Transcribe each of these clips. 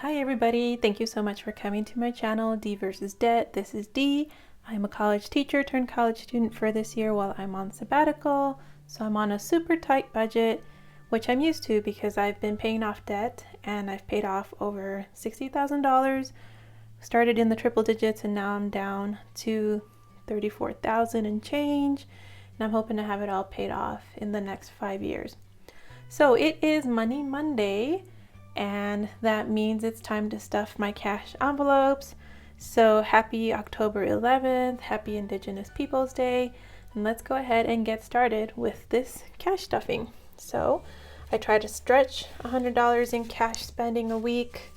Hi everybody, thank you so much for coming to my channel, d.vs.debt. This is D. I'm a college teacher turned college student for this year while I'm on sabbatical. So I'm on a super tight budget, which I'm used to because I've been paying off debt and I've paid off over $60,000. Started in the triple digits and now I'm down to 34,000 and change. And I'm hoping to have it all paid off in the next 5 years. So it is Money Monday, and that means it's time to stuff my cash envelopes. So happy October 11th, happy Indigenous Peoples Day, and let's go ahead and get started with this cash stuffing. So I try to stretch $100 in cash spending a week,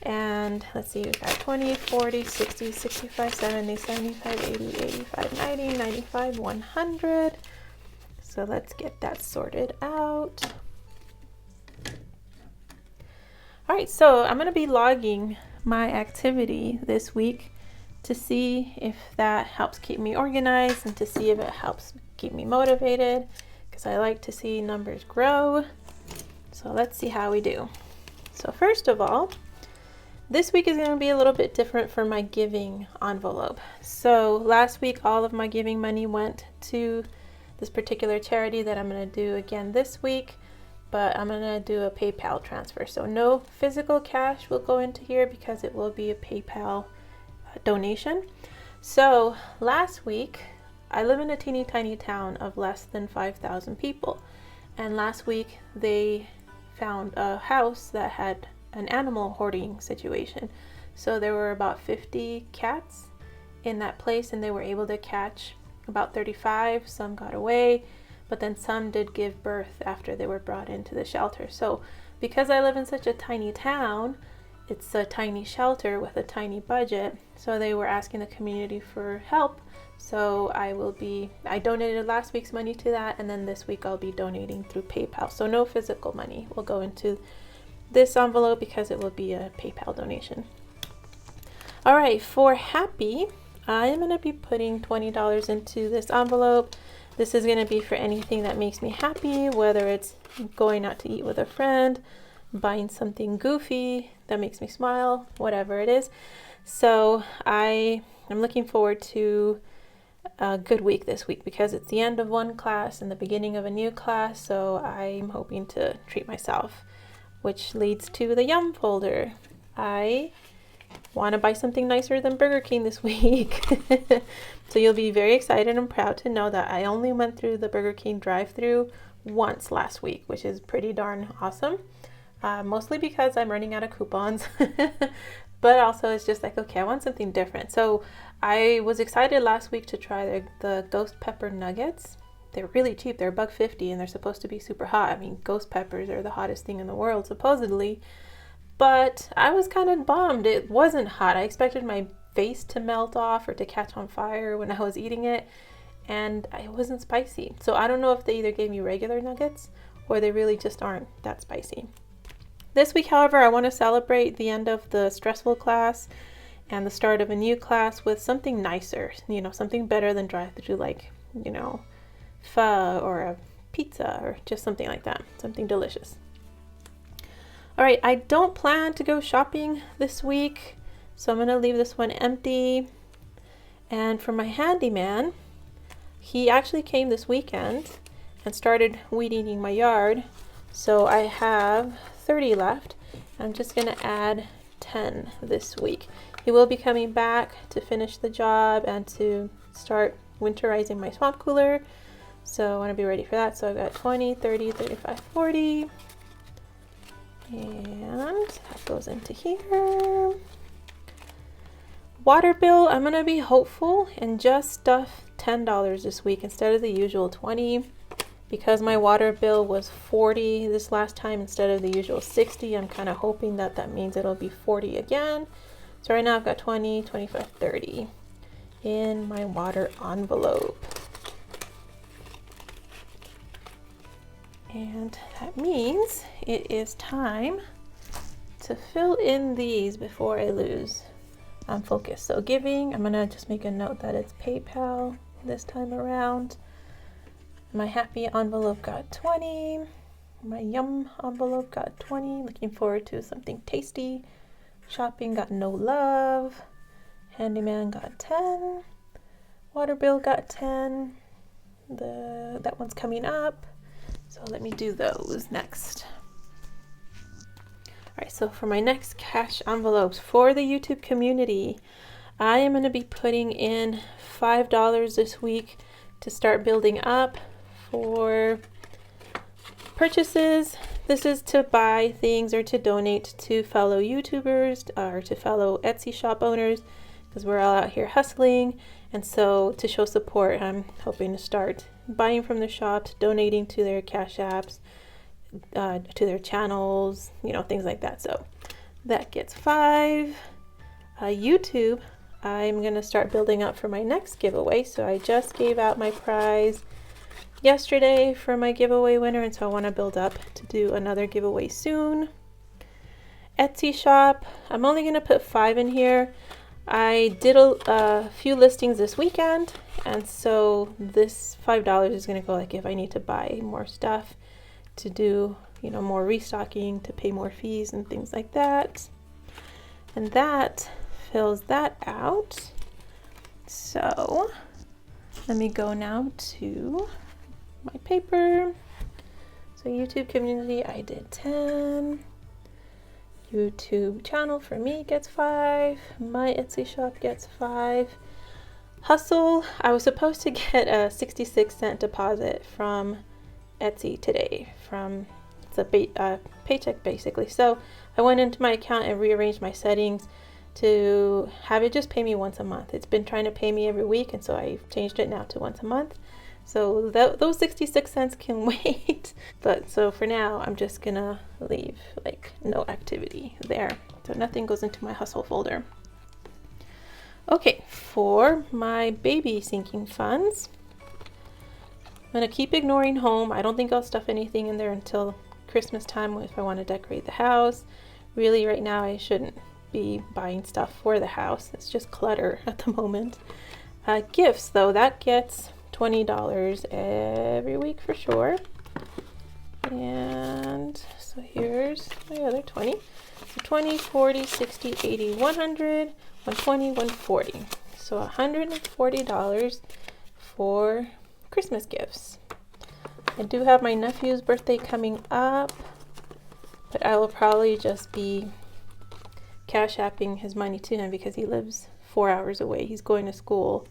and let's see, we've got 20, 40, 60, 65, 70, 75, 80, 85, 90, 95, 100. So let's get that sorted out. All right, so I'm going to be logging my activity this week to see if that helps keep me organized and to see if it helps keep me motivated, because I like to see numbers grow. So let's see how we do. So first of all, this week is going to be a little bit different for my giving envelope. So last week, all of my giving money went to this particular charity that I'm going to do again this week. But I'm going to do a PayPal transfer. So no physical cash will go into here because it will be a PayPal donation. So last week, I live in a teeny tiny town of less than 5,000 people. And last week they found a house that had an animal hoarding situation. So there were about 50 cats in that place and they were able to catch about 35. Some got away, but then some did give birth after they were brought into the shelter. So because I live in such a tiny town, it's a tiny shelter with a tiny budget. So they were asking the community for help. So I donated last week's money to that, and then this week I'll be donating through PayPal. So no physical money will go into this envelope because it will be a PayPal donation. All right, for happy, I'm gonna be putting $20 into this envelope. This is going to be for anything that makes me happy, whether it's going out to eat with a friend, buying something goofy that makes me smile, whatever it is. So I'm looking forward to a good week this week because it's the end of one class and the beginning of a new class. So I'm hoping to treat myself, which leads to the yum folder. I want to buy something nicer than Burger King this week. So you'll be very excited and proud to know that I only went through the Burger King drive-thru once last week, which is pretty darn awesome. Mostly because I'm running out of coupons, but also it's just like, okay, I want something different. So I was excited last week to try the ghost pepper nuggets. They're really cheap. They're $1.50 and they're supposed to be super hot. I mean, ghost peppers are the hottest thing in the world, supposedly. But I was kind of bummed. It wasn't hot. I expected my face to melt off or to catch on fire when I was eating it, and it wasn't spicy. So I don't know if they either gave me regular nuggets or they really just aren't that spicy. This week, however, I want to celebrate the end of the stressful class and the start of a new class with something nicer, something better than drive-thru, like, pho or a pizza or just something like that, something delicious. All right, I don't plan to go shopping this week, so I'm going to leave this one empty. And for my handyman, he actually came this weekend and started weed eating my yard. So I have 30 left. I'm just going to add 10 this week. He will be coming back to finish the job and to start winterizing my swamp cooler. So I want to be ready for that. So I've got 20, 30, 35, 40. And that goes into here. Water bill, I'm going to be hopeful and just stuff $10 this week instead of the usual 20. Because my water bill was 40 this last time instead of the usual 60, I'm kind of hoping that means it'll be 40 again. So right now I've got 20, 25, 30 in my water envelope. And that means it is time to fill in these before I lose focus. So giving, I'm gonna just make a note that it's PayPal this time around. My happy envelope got 20. My yum envelope got 20. Looking forward to something tasty. Shopping got no love. Handyman got 10. Water bill got 10. That one's coming up. So let me do those next. All right, so for my next cash envelopes for the YouTube community, I am going to be putting in $5 this week to start building up for purchases. This is to buy things or to donate to fellow YouTubers or to fellow Etsy shop owners, because we're all out here hustling. And so to show support, I'm hoping to start buying from the shops, donating to their cash apps, to their channels, you know, things like that. So that gets 5. YouTube, I'm going to start building up for my next giveaway. So I just gave out my prize yesterday for my giveaway winner, and so I want to build up to do another giveaway soon. Etsy shop, I'm only going to put 5 in here. I did a few listings this weekend, and so this $5 is going to go like if I need to buy more stuff to do, you know, more restocking, to pay more fees and things like that. And that fills that out. So let me go now to my paper. So YouTube community, I did 10. YouTube channel for me gets 5. My Etsy shop gets 5. Hustle, I was supposed to get a 66-cent deposit from Etsy today, from it's a paycheck basically. So I went into my account and rearranged my settings to have it just pay me once a month. It's been trying to pay me every week, and so I changed it now to once a month. So those 66 cents can wait. But so for now, I'm just gonna leave like no activity there. So nothing goes into my hustle folder. Okay, for my baby sinking funds, I'm gonna keep ignoring home. I don't think I'll stuff anything in there until Christmas time if I want to decorate the house. Really, right now I shouldn't be buying stuff for the house. It's just clutter at the moment. Gifts though, that gets $20 every week for sure. And so here's my other 20. So 20, 40, 60, 80, 100, 120, 140. So $140 for Christmas gifts. I do have my nephew's birthday coming up, but I will probably just be cash apping his money to him because he lives 4 hours away. He's going to school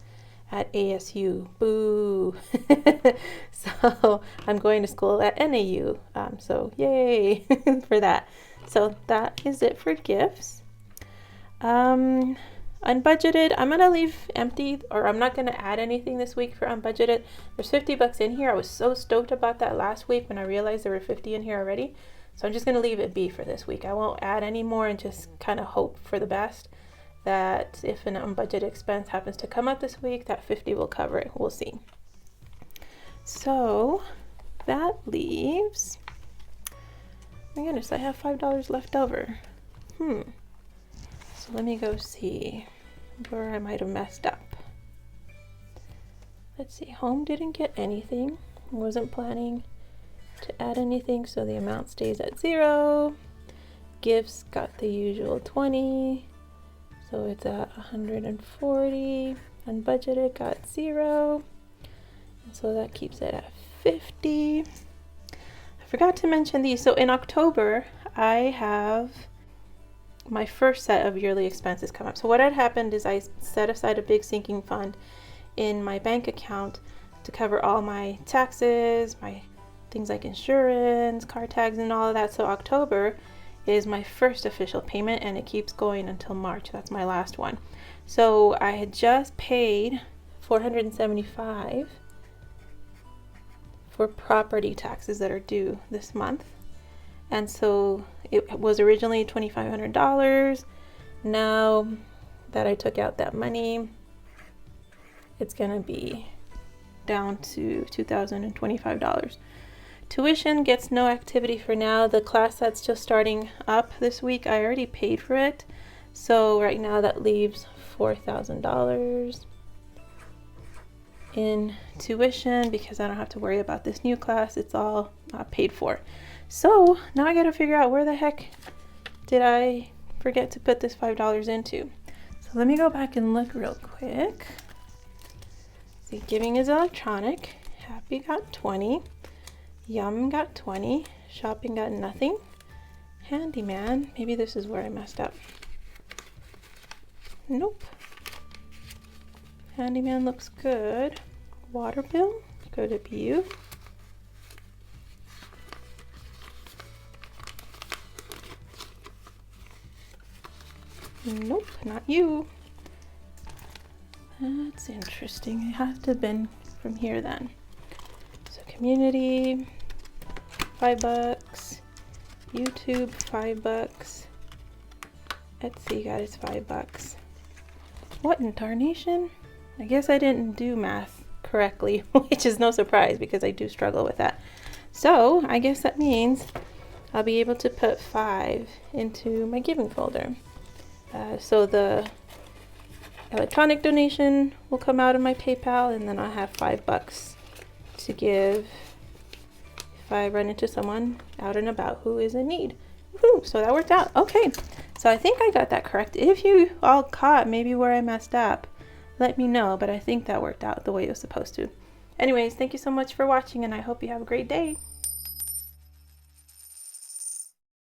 at ASU. Boo! So I'm going to school at NAU. So yay for that. So that is it for gifts. Unbudgeted, I'm gonna leave empty, or I'm not gonna add anything this week for unbudgeted. There's $50 in here. I was so stoked about that last week when I realized there were 50 in here already. So I'm just gonna leave it be for this week. I won't add any more and just kind of hope for the best that if an unbudgeted expense happens to come up this week, that 50 will cover it. We'll see. So that leaves, my goodness, I have $5 left over. So let me go see where I might have messed up. Let's see, home didn't get anything. I wasn't planning to add anything, so the amount stays at 0. Gifts got the usual 20, so it's at 140. Unbudgeted got 0, and so that keeps it at 50. I forgot to mention these. So in October, I have my first set of yearly expenses come up. So what had happened is I set aside a big sinking fund in my bank account to cover all my taxes, my things like insurance, car tags, and all of that. So October is my first official payment, and it keeps going until March. That's my last one. So I had just paid $475 for property taxes that are due this month. And so it was originally $2,500. Now that I took out that money, it's gonna be down to $2,025. Tuition gets no activity for now. The class that's just starting up this week, I already paid for it. So right now that leaves $4,000 in tuition because I don't have to worry about this new class. It's all paid for. So now I gotta figure out where the heck did I forget to put this $5 into. So let me go back and look real quick. See, giving is electronic. Happy got 20. Yum got 20. Shopping got nothing. Handyman, maybe this is where I messed up. Nope. Handyman looks good. Water bill, go to view. Nope, not you. That's interesting. I have to have been from here then. So community, $5. YouTube, $5. Etsy got its $5. What in tarnation? I guess I didn't do math correctly, which is no surprise because I do struggle with that. So I guess that means I'll be able to put 5 into my giving folder. So the electronic donation will come out of my PayPal, and then I'll have $5 to give if I run into someone out and about who is in need. Woohoo! So that worked out. Okay, so I think I got that correct. If you all caught maybe where I messed up, let me know, but I think that worked out the way it was supposed to. Anyways, thank you so much for watching, and I hope you have a great day.